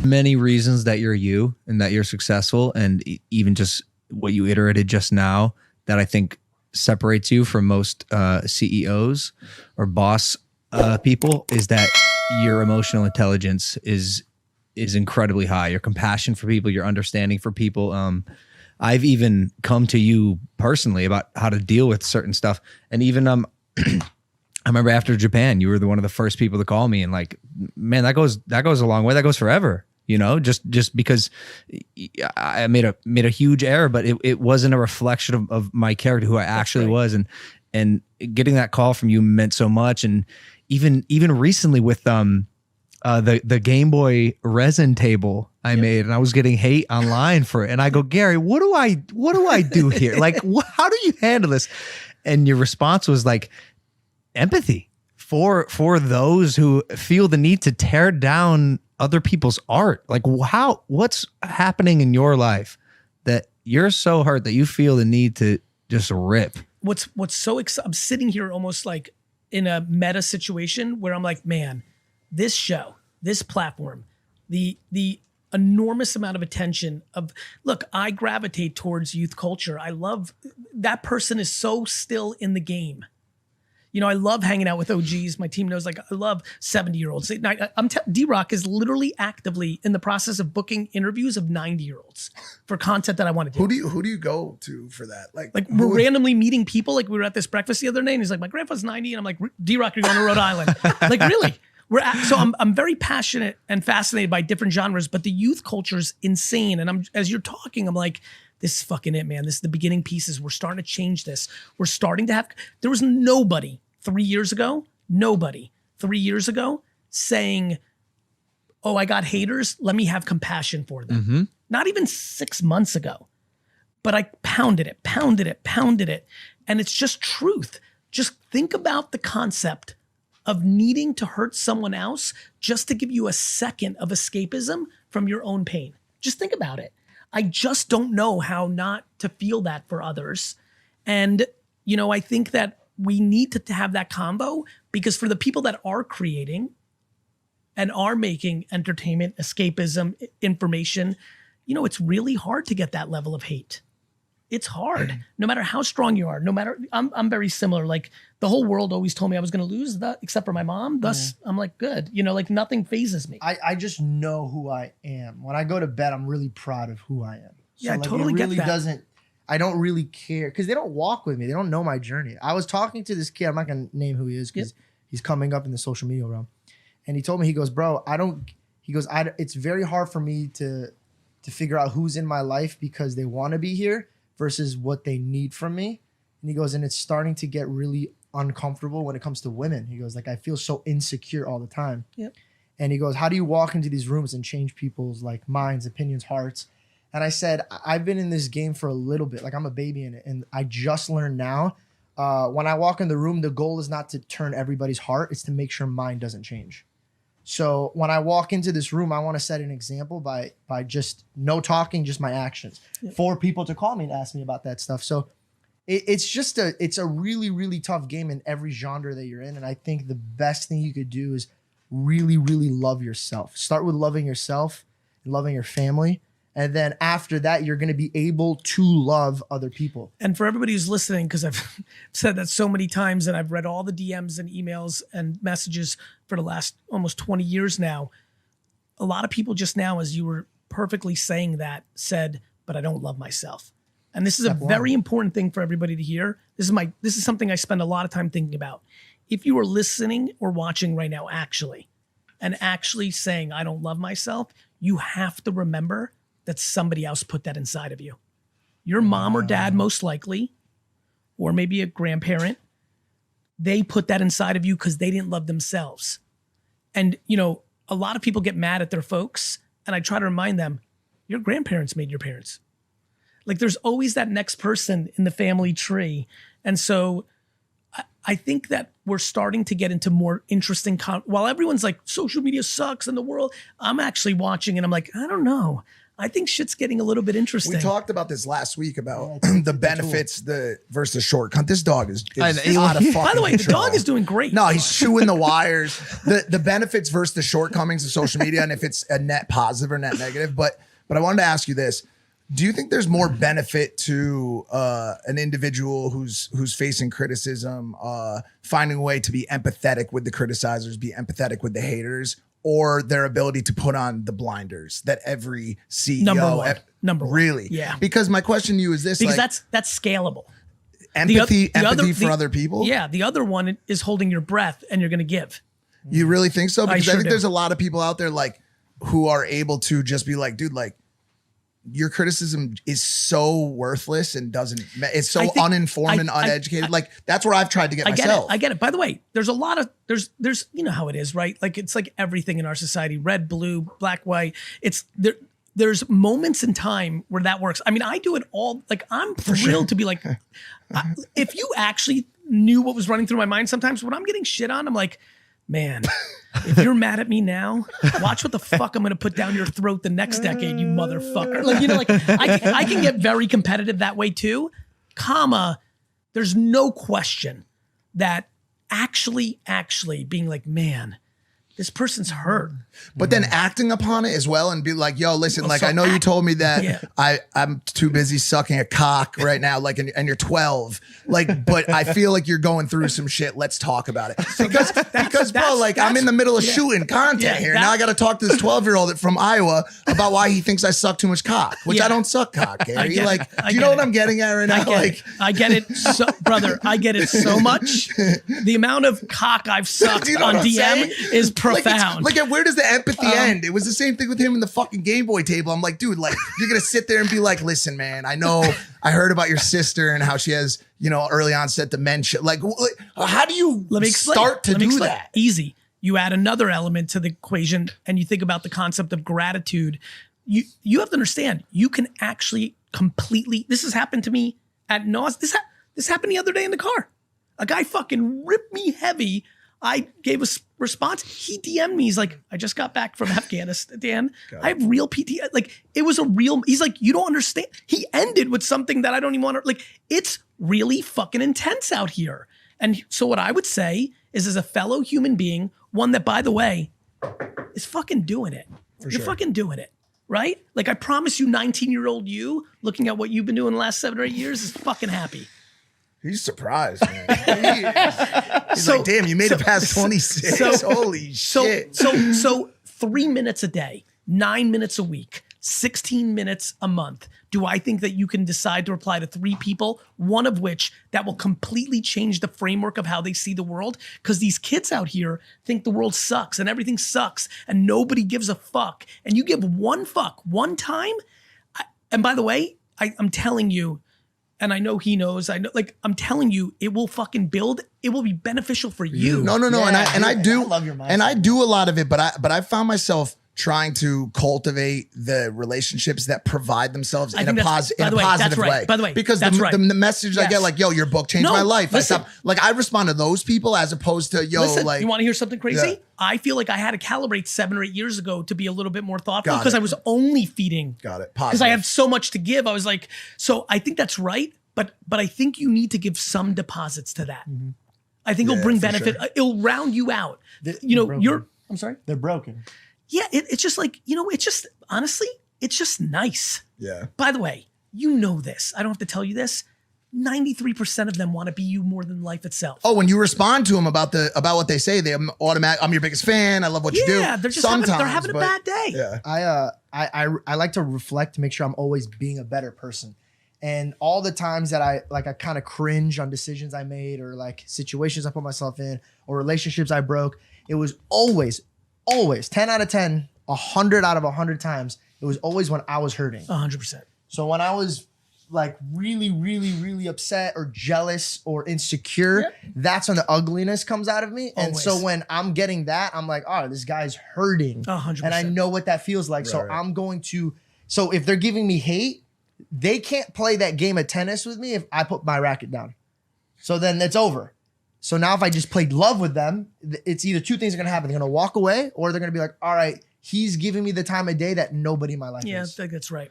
Many reasons that you're you and that you're successful, and even just what you iterated just now, that I think separates you from most CEOs or boss people, is that your emotional intelligence is incredibly high. Your compassion for people, your understanding for people. I've even come to you personally about how to deal with certain stuff, and even I remember after Japan, you were one of the first people to call me, and like, man, that goes a long way. That goes forever. You know, just because I made a huge error, but it wasn't a reflection of my character, who I actually was. And getting that call from you meant so much. And even recently with the Game Boy resin table I made, and I was getting hate online for it. And I go, Gary, what do I do here? Like, how do you handle this? And your response was like, empathy for those who feel the need to tear down other people's art. Like, what's happening in your life that you're so hurt that you feel the need to just rip? What's so I'm sitting here almost like in a meta situation where I'm like, man, this show, this platform, the enormous amount of attention look, I gravitate towards youth culture. I love that person is so still in the game. You know, I love hanging out with OGs. My team knows, like, I love 70-year-olds. D-Rock is literally actively in the process of booking interviews of 90-year-olds for content that I want to do. Who do you go to for that? Like we're randomly meeting people. Like, we were at this breakfast the other day, and he's like, my grandpa's 90. And I'm like, D-Rock, you're going to Rhode Island. Like, really? So I'm very passionate and fascinated by different genres, but the youth culture is insane. And as you're talking, I'm like, this is fucking it, man. This is the beginning pieces. We're starting to change this. We're starting to there was nobody 3 years ago saying, oh, I got haters, let me have compassion for them. Mm-hmm. Not even 6 months ago. But I pounded it. And it's just truth. Just think about the concept of needing to hurt someone else just to give you a second of escapism from your own pain. Just think about it. I just don't know how not to feel that for others. And, you know, I think that we need to have that combo, because for the people that are creating and are making entertainment, escapism, information, you know, it's really hard to get that level of hate. It's hard, no matter how strong you are. No matter, I'm very similar. Like, the whole world always told me I was going to lose, except for my mom. Thus, I'm like, good. You know, like, nothing phases me. I just know who I am. When I go to bed, I'm really proud of who I am. So, yeah, I totally get that. I don't really care, because they don't walk with me. They don't know my journey. I was talking to this kid. I'm not going to name who he is, because he's coming up in the social media realm. And he told me, he goes, bro, it's very hard for me to figure out who's in my life because they want to be here versus what they need from me. And he goes, and it's starting to get really uncomfortable when it comes to women. He goes, like, I feel so insecure all the time. Yep. And he goes, how do you walk into these rooms and change people's, like, minds, opinions, hearts? And I said, I've been in this game for a little bit. Like, I'm a baby in it. And I just learned now, when I walk in the room, the goal is not to turn everybody's heart. It's to make sure mine doesn't change. So when I walk into this room, I want to set an example by just no talking, just my actions, for people to call me and ask me about that stuff. So it's a really, really tough game in every genre that you're in. And I think the best thing you could do is really, really love yourself. Start with loving yourself and loving your family. And then after that, you're going to be able to love other people. And for everybody who's listening, because I've said that so many times, and I've read all the DMs and emails and messages for the last almost 20 years now, a lot of people just now, as you were perfectly saying that, said, but I don't love myself. And this is a very important thing for everybody to hear. This is something I spend a lot of time thinking about. If you are listening or watching right now, actually saying, I don't love myself, you have to remember that somebody else put that inside of you. Your mom or dad, most likely, or maybe a grandparent, they put that inside of you because they didn't love themselves. And, you know, a lot of people get mad at their folks, and I try to remind them, your grandparents made your parents. Like, there's always that next person in the family tree. And so I think that we're starting to get into more interesting, while everyone's like, social media sucks in the world, I'm actually watching and I'm like, I don't know. I think shit's getting a little bit interesting. We talked about this last week about Yeah, the benefits versus the shortcut. This dog is out of fucking By the way, the control. dog is doing great. No, he's chewing the wires. The benefits versus the shortcomings of social media, and if it's a net positive or net negative. But I wanted to ask you this: do you think there's more benefit to an individual who's facing criticism, finding a way to be empathetic with the criticizers, be empathetic with the haters, or their ability to put on the blinders that every CEO Number one. really? Yeah. Because my question to you is this: because like, that's scalable. empathy The for other people. Yeah, the other one is holding your breath and you're going to give. You really think so? Because I sure think do. there's a lot of people out there like who are able to just be like, dude, like your criticism is so worthless and it's so I think- uninformed and uneducated. Like that's where I've tried to get I get myself. it. I get it. By the way, there's a lot of there's you know how it is, right? Like it's like everything in our society, red, blue, black, white. It's there. There's moments in time where that works. I mean, I do it all. Like I'm thrilled to be like, if you actually knew what was running through my mind sometimes when I'm getting shit on, I'm like, man, if you're mad at me now, watch what the fuck I'm gonna put down your throat the next decade, you motherfucker. Like, you know, like I can get very competitive that way too. There's no question that actually being like, man, this person's hurt. But then acting upon it as well and be like, yo, listen, like so I know you told me that Yeah. I'm too busy sucking a cock right now, like and you're 12. Like, but I feel like you're going through some shit. Let's talk about it. Because bro, like I'm in the middle of shooting content Yeah, here. Now I gotta talk to this 12-year-old from Iowa about why he thinks I suck too much cock, which Yeah. I don't suck cock, Gary. get Like, it. I do you get know what it. I'm getting at right now? I get it so brother, I get it so much. The amount of cock I've sucked Do you know on what I'm DM saying? is Like, profound. where does the empathy end? It was the same thing with him in the fucking Game Boy table. I'm like, dude, like you're gonna sit there and be like, listen, man, I know I heard about your sister and how she has, you know, early onset dementia. Like, how do you Let me explain. start to Let me do explain. that? Easy. You add another element to the equation and you think about the concept of gratitude. You have to understand, you can actually completely, this has happened to me at NOS. This happened the other day in the car. A guy fucking ripped me heavy. I gave a response. He DM'd me. He's like, I just got back from Afghanistan. I have real PT. Like, it was a real, he's like, you don't understand. He ended with something that I don't even want to, like, it's really fucking intense out here. And so what I would say is, as a fellow human being, one that, by the way, is fucking doing it. You're fucking doing it, right? Like, I promise you, 19-year-old you, looking at what you've been doing the last 7 or 8 years, is fucking happy. He's surprised, man. He's like, damn, you made it past 26. Holy shit. So 3 minutes a day, 9 minutes a week, 16 minutes a month. Do I think that you can decide to reply to 3 people, one of which that will completely change the framework of how they see the world? Because these kids out here think the world sucks and everything sucks and nobody gives a fuck. And you give one fuck one time. And by the way, I'm telling you, and I know he knows, I know, like, I'm telling you, it will fucking build. It will be beneficial for you. No. Yeah, and I do I love your mindset. and I do a lot of it, but I found myself trying to cultivate the relationships that provide themselves in a think that's- positive by the way, that's positive right. way. By the way, because that's right. the message I get, Yes. like, yo, your book changed No, my life. listen. I respond to those people as opposed to, yo, Listen, like, you want to hear something crazy? Yeah. I feel like I had to calibrate 7 or 8 years ago to be a little bit more thoughtful Got because it. I was only feeding. got it. Because I Positive. have so much to give. I was like, so I think that's right, but I think you need to give some deposits to that. I think it'll bring for benefit. sure. It'll round you out. You know, broken. I'm sorry? They're broken. Yeah, it's just like, you know, it's just, honestly, it's just nice. Yeah. By the way, you know this. I don't have to tell you this. 93% of them want to be you more than life itself. Oh, when you respond to them about what they say, they automatic. I'm your biggest fan. I love what you do. Yeah, they're just Sometimes, they're having a but- bad day. Yeah. I like to reflect to make sure I'm always being a better person. And all the times that I kind of cringe on decisions I made or like situations I put myself in or relationships I broke, it was always 10 out of 10, 100 out of 100 times, it was always when I was hurting. 100%. So when I was like really, really, really upset or jealous or insecure, that's when the ugliness comes out of me. And so Always. when I'm getting that, I'm like, oh, this guy's hurting. 100%. And I know what that feels like. So Right. I'm going to, so if they're giving me hate, they can't play that game of tennis with me if I put my racket down. So then it's over. So now if I just played love with them, it's either two things are going to happen. They're going to walk away or they're going to be like, all right, he's giving me the time of day that nobody in my life Yeah, I is. think that's right.